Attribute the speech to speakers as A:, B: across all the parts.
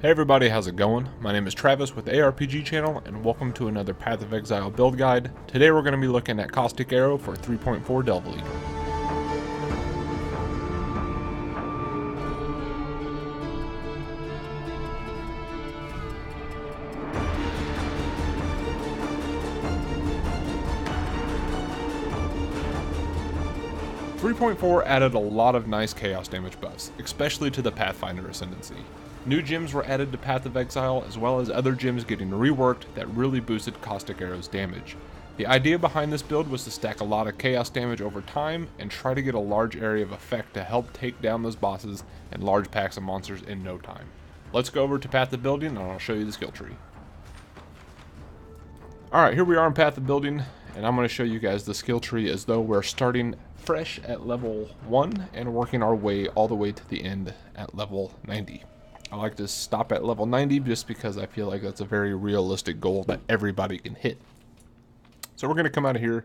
A: Hey everybody, how's it going? My name is Travis with A.R.P.G channel, and welcome to another Path of Exile build guide. Today we're going to be looking at Caustic Arrow for 3.4 Delve League. .4 added a lot of nice chaos damage buffs, especially to the Pathfinder ascendancy. New gems were added to Path of Exile, as well as other gems getting reworked that really boosted Caustic Arrow's damage. The idea behind this build was to stack a lot of chaos damage over time and try to get a large area of effect to help take down those bosses and large packs of monsters in no time. Let's go over to Path of Building and I'll show you the skill tree. Alright, here we are in Path of Building, and I'm going to show you guys the skill tree as though we're starting fresh at level 1 and working our way all the way to the end at level 90. I like to stop at level 90 just because I feel like that's a very realistic goal that everybody can hit. So we're going to come out of here,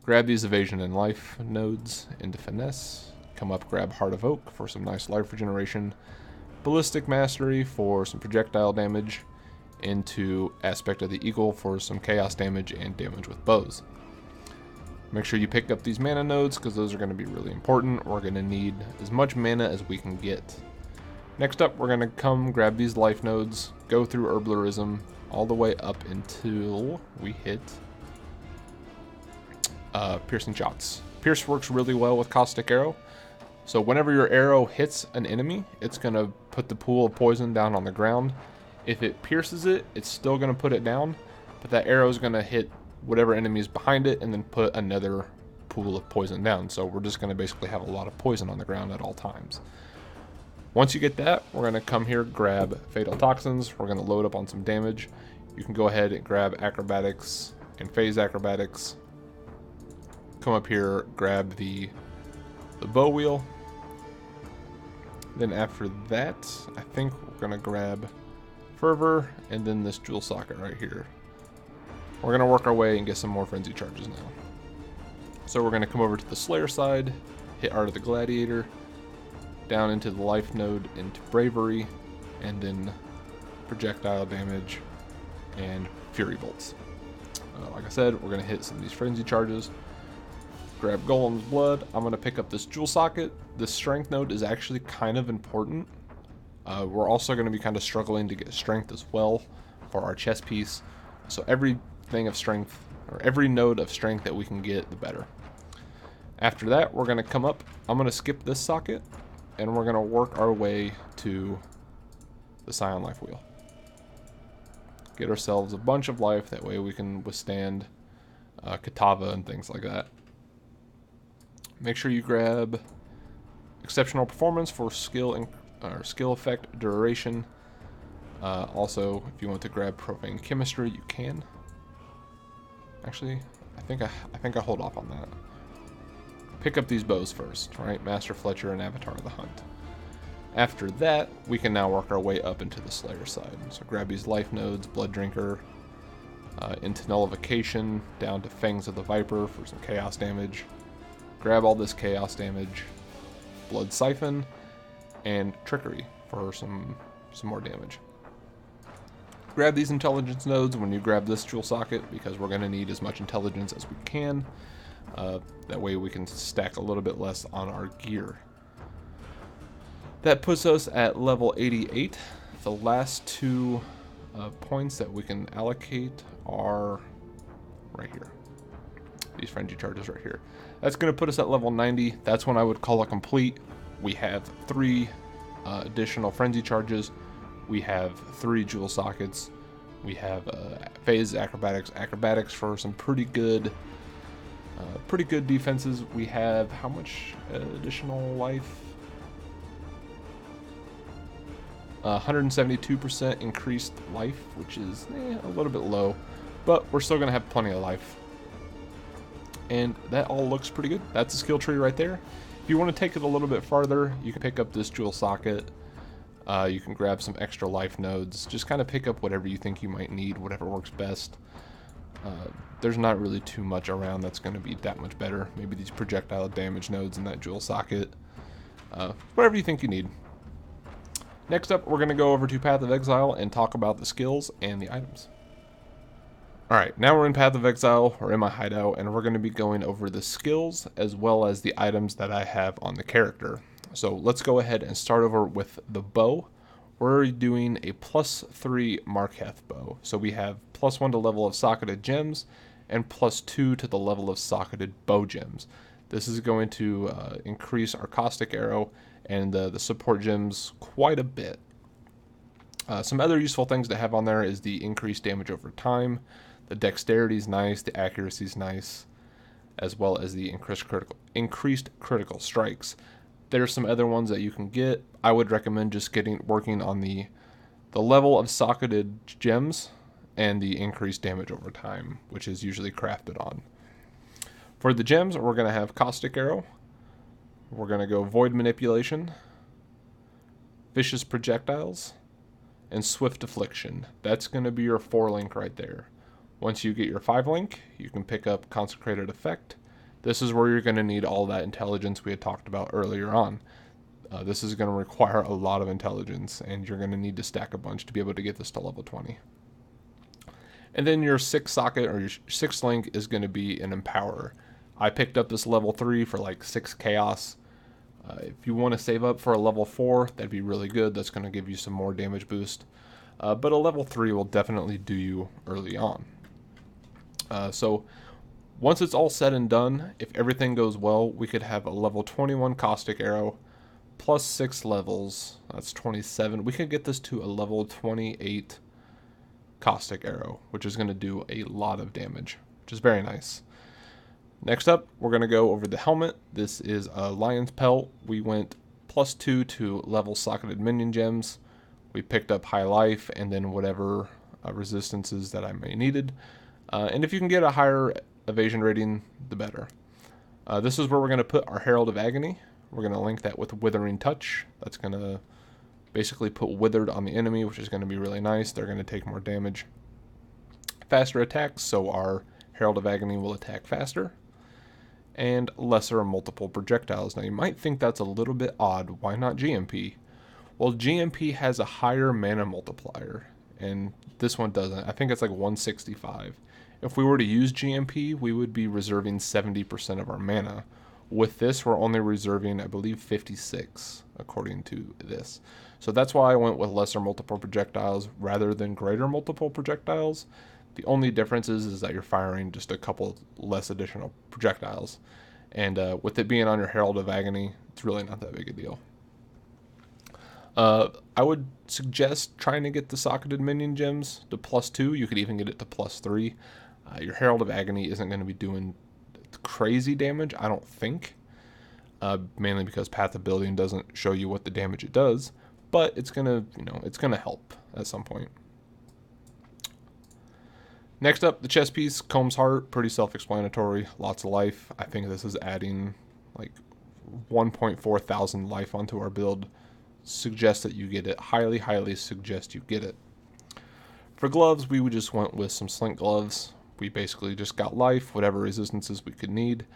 A: grab these evasion and life nodes into finesse, come up, grab Heart of Oak for some nice life regeneration, ballistic mastery for some projectile damage, into Aspect of the Eagle for some chaos damage and damage with bows. Make sure you pick up these mana nodes because those are going to be really important. We're going to need as much mana as we can get. Next up, we're going to come grab these life nodes, go through Herbalism all the way up until we hit Piercing Shots. Pierce works really well with Caustic Arrow. So whenever your arrow hits an enemy, it's going to put the pool of poison down on the ground. If it pierces it, it's still going to put it down, but that arrow is going to hit whatever enemy is behind it and then put another pool of poison down. So we're just going to basically have a lot of poison on the ground at all times. Once you get that, we're going to come here, grab Fatal Toxins. We're going to load up on some damage. You can go ahead and grab Acrobatics and Phase Acrobatics. Come up here, grab the bow wheel. Then after that, I think we're going to grab Fervor, and then this jewel socket right here. We're going to work our way and get some more frenzy charges now. So we're going to come over to the Slayer side, hit Art of the Gladiator, down into the life node, into Bravery, and then projectile damage and Fury Bolts. Like I said, we're going to hit some of these frenzy charges. Grab Golem's Blood. I'm going to pick up this jewel socket. This strength node is actually kind of important. We're also going to be kind of struggling to get strength as well for our chess piece. So everything of strength, or every node of strength that we can get, the better. After that, we're going to come up. I'm going to skip this socket, and we're going to work our way to the Scion Life Wheel. Get ourselves a bunch of life. That way we can withstand Katava and things like that. Make sure you grab Exceptional Performance for skill effect duration. Also, if you want to grab Profane Chemistry, you can. Actually, I think I hold off on that. Pick up these bows first, right? Master Fletcher and Avatar of the Hunt. After that, we can now work our way up into the Slayer side. So grab these life nodes, Blood Drinker, into Nullification, down to Fangs of the Viper for some chaos damage. Grab all this chaos damage, Blood Siphon, and Trickery for some more damage. Grab these intelligence nodes when you grab this jewel socket, because we're going to need as much intelligence as we can. That way we can stack a little bit less on our gear. That puts us at level 88. The last two points that we can allocate are right here. These frenzy charges right here. That's going to put us at level 90. That's when I would call it complete. We have 3 additional frenzy charges. We have 3 jewel sockets. We have phase acrobatics for some pretty good defenses. We have how much additional life? 172% increased life, which is a little bit low, but we're still gonna have plenty of life. And that all looks pretty good. That's a skill tree right there. If you want to take it a little bit farther, you can pick up this jewel socket. You can grab some extra life nodes. Just kind of pick up whatever you think you might need, whatever works best. There's not really too much around that's going to be that much better. Maybe these projectile damage nodes in that jewel socket. Whatever you think you need. Next up, we're going to go over to Path of Exile and talk about the skills and the items. Alright, now we're in Path of Exile, or in my hideout, and we're going to be going over the skills as well as the items that I have on the character. So let's go ahead and start over with the bow. We're doing a +3 Marketh bow. So we have +1 to level of socketed gems, and +2 to the level of socketed bow gems. This is going to increase our Caustic arrow and the support gems quite a bit. Some other useful things to have on there is the increased damage over time. The dexterity is nice, the accuracy is nice, as well as the increased critical strikes. There's some other ones that you can get. I would recommend just working on the level of socketed gems and the increased damage over time, which is usually crafted on. For the gems, we're going to have Caustic Arrow. We're going to go Void Manipulation, Vicious Projectiles, and Swift Affliction. That's going to be your 4-link right there. Once you get your 5-link, you can pick up Consecrated Effect. This is where you're going to need all that intelligence we had talked about earlier on. This is going to require a lot of intelligence, and you're going to need to stack a bunch to be able to get this to level 20. And then your 6th socket, or your 6th link, is going to be an Empower. I picked up this level 3 for like 6 chaos. If you want to save up for a level 4, that'd be really good. That's going to give you some more damage boost. But a level 3 will definitely do you early on. So once it's all said and done, if everything goes well, we could have a level 21 Caustic Arrow plus 6 levels. That's 27. We could get this to a level 28 Caustic Arrow, which is going to do a lot of damage, which is very nice. Next up, we're going to go over the helmet. This is a Lion's Pelt. We went +2 to level socketed minion gems. We picked up High Life and then whatever resistances that I may needed. And if you can get a higher evasion rating, the better. This is where we're going to put our Herald of Agony. We're going to link that with Withering Touch. That's going to basically put Withered on the enemy, which is going to be really nice. They're going to take more damage. Faster attacks, so our Herald of Agony will attack faster. And lesser multiple projectiles. Now you might think that's a little bit odd. Why not GMP? Well, GMP has a higher mana multiplier, and this one doesn't. I think it's like 165. If we were to use GMP, we would be reserving 70% of our mana. With this, we're only reserving, I believe, 56, according to this. So that's why I went with lesser multiple projectiles rather than greater multiple projectiles. The only difference is that you're firing just a couple less additional projectiles. And with it being on your Herald of Agony, it's really not that big a deal. I would suggest trying to get the socketed minion gems to +2. You could even get it to +3. Your Herald of Agony isn't going to be doing crazy damage, I don't think. Mainly because Path of Building doesn't show you what the damage it does. But it's gonna, it's gonna help at some point. Next up, the chest piece, Comb's Heart, pretty self-explanatory, lots of life. I think this is adding like 1.4 thousand life onto our build. Suggest that you get it. Highly, highly suggest you get it. For gloves, we just went with some Slink gloves. We basically just got life, whatever resistances we could need.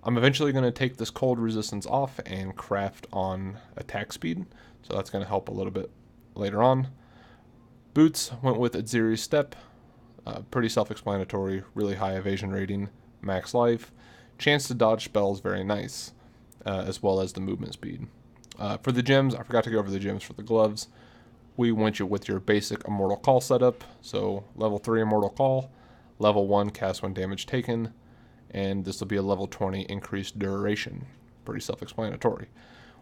A: I'm eventually going to take this cold resistance off and craft on attack speed, so that's going to help a little bit later on. Boots went with Adziri's Step. Pretty self-explanatory, really high evasion rating, max life. Chance to dodge spells, very nice, as well as the movement speed. For the gems, I forgot to go over the gems for the gloves. We went with your basic Immortal Call setup, so level 3 Immortal Call, level 1 cast when damage taken, and this will be a level 20 increased duration. Pretty self-explanatory.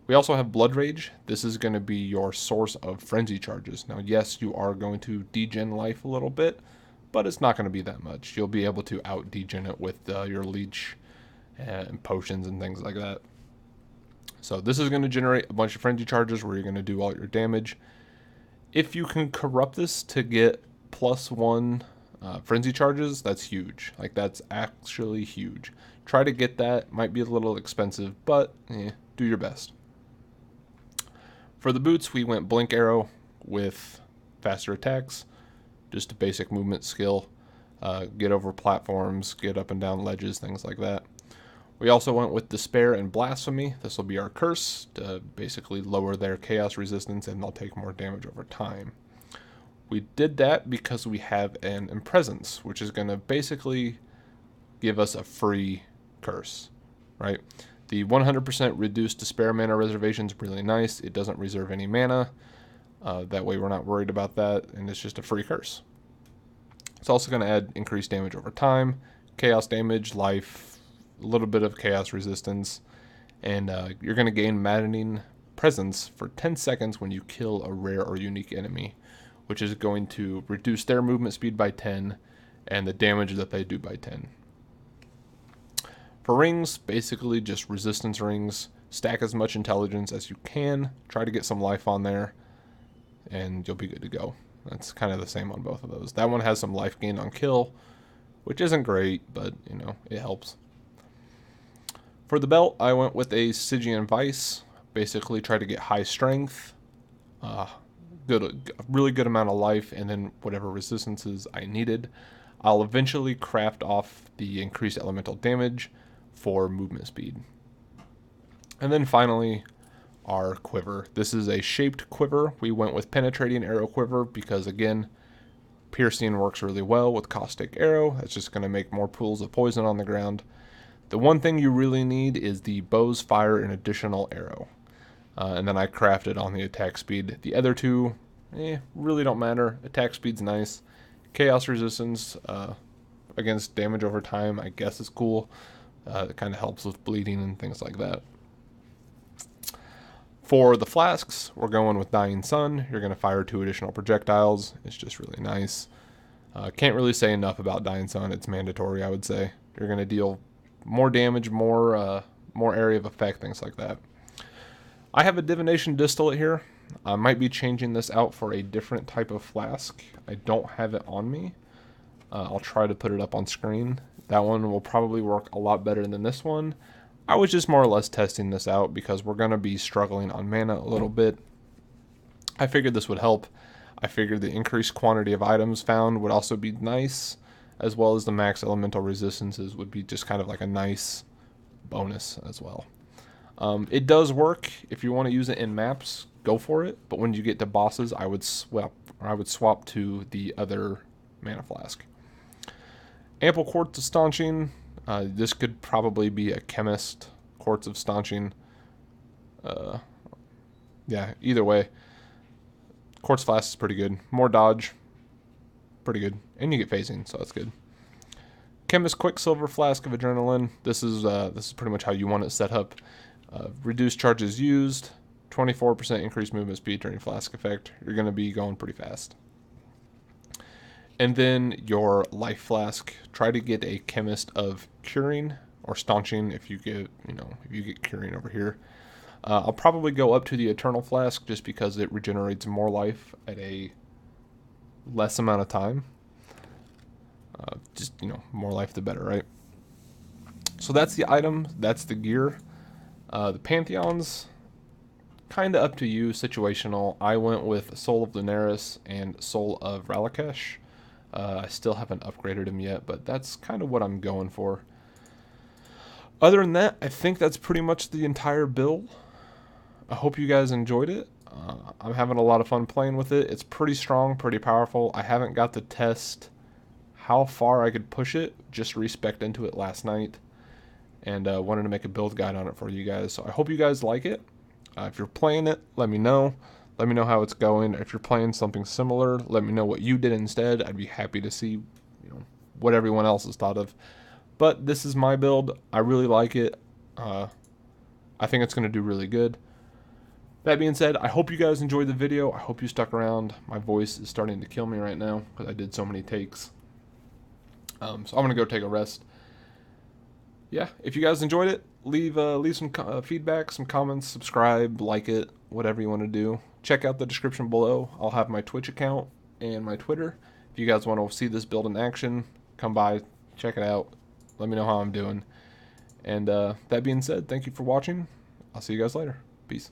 A: We also have Blood Rage. This is going to be your source of frenzy charges. Now, yes, you are going to degen life a little bit, but it's not going to be that much. You'll be able to out-degen it with your leech and potions and things like that. So this is going to generate a bunch of frenzy charges where you're going to do all your damage. If you can corrupt this to get +1 frenzy charges, that's huge. Like, that's actually huge. Try to get that. Might be a little expensive, but do your best. For the boots, we went Blink Arrow with faster attacks. Just a basic movement skill. Get over platforms, get up and down ledges, things like that. We also went with Despair and Blasphemy. This will be our curse to basically lower their chaos resistance, and they'll take more damage over time. We did that because we have an Impresence, which is going to basically give us a free curse, right? The 100% reduced Despair mana reservation is really nice. It doesn't reserve any mana. That way we're not worried about that, and it's just a free curse. It's also going to add increased damage over time, chaos damage, life, a little bit of chaos resistance, and you're going to gain Maddening Presence for 10 seconds when you kill a rare or unique enemy, which is going to reduce their movement speed by 10 and the damage that they do by 10. For rings, basically just resistance rings. Stack as much intelligence as you can. Try to get some life on there, and you'll be good to go. That's kind of the same on both of those. That one has some life gain on kill, which isn't great, but, you know, it helps. For the belt, I went with a Stygian Vice. Basically try to get high strength, really good amount of life, and then whatever resistances I needed. I'll eventually craft off the increased elemental damage for movement speed. And then finally, our Quiver. This is a shaped quiver. We went with Penetrating Arrow Quiver because, again, piercing works really well with Caustic Arrow. That's just going to make more pools of poison on the ground. The one thing you really need is the Bow's Fire and Additional Arrow. And then I crafted on the attack speed. The other two, really don't matter. Attack speed's nice. Chaos resistance against damage over time, I guess, is cool. It kind of helps with bleeding and things like that. For the flasks, we're going with Dying Sun. You're going to fire 2 additional projectiles. It's just really nice. Can't really say enough about Dying Sun. It's mandatory, I would say. You're going to deal more damage, more area of effect, things like that. I have a Divination Distillate here. I might be changing this out for a different type of flask. I don't have it on me. I'll try to put it up on screen. That one will probably work a lot better than this one. I was just more or less testing this out because we're going to be struggling on mana a little bit. I figured this would help. I figured the increased quantity of items found would also be nice, as well as the max elemental resistances would be just kind of like a nice bonus as well. It does work. If you want to use it in maps, go for it. But when you get to bosses, I would swap to the other mana flask. Ample Quartz of Staunching. This could probably be a Chemist Quartz of Staunching. Yeah, either way. Quartz Flask is pretty good. More dodge. Pretty good. And you get phasing, so that's good. Chemist Quicksilver Flask of Adrenaline. This is pretty much how you want it set up. Reduced charges used. 24% increased movement speed during Flask effect. You're going to be going pretty fast. And then your Life Flask. Try to get a Chemist of Curing or Staunching if you get Curing over here. I'll probably go up to the Eternal Flask just because it regenerates more life at a less amount of time. More life the better, right? So that's the item. That's the gear. The Pantheons, kind of up to you, situational. I went with Soul of Daenerys and Soul of Ralakesh. I still haven't upgraded them yet, but that's kind of what I'm going for. Other than that, I think that's pretty much the entire build. I hope you guys enjoyed it. I'm having a lot of fun playing with it. It's pretty strong, pretty powerful. I haven't got to test how far I could push it. Just respec'd into it last night. And wanted to make a build guide on it for you guys. So I hope you guys like it. If you're playing it, let me know. Let me know how it's going. If you're playing something similar, let me know what you did instead. I'd be happy to see, what everyone else has thought of. But this is my build. I really like it. I think it's going to do really good. That being said, I hope you guys enjoyed the video. I hope you stuck around. My voice is starting to kill me right now because I did so many takes. So I'm going to go take a rest. Yeah, if you guys enjoyed it, leave some feedback, some comments, subscribe, like it, whatever you want to do. Check out the description below. I'll have my Twitch account and my Twitter. If you guys want to see this build in action, come by, check it out. Let me know how I'm doing. And that being said, thank you for watching. I'll see you guys later. Peace.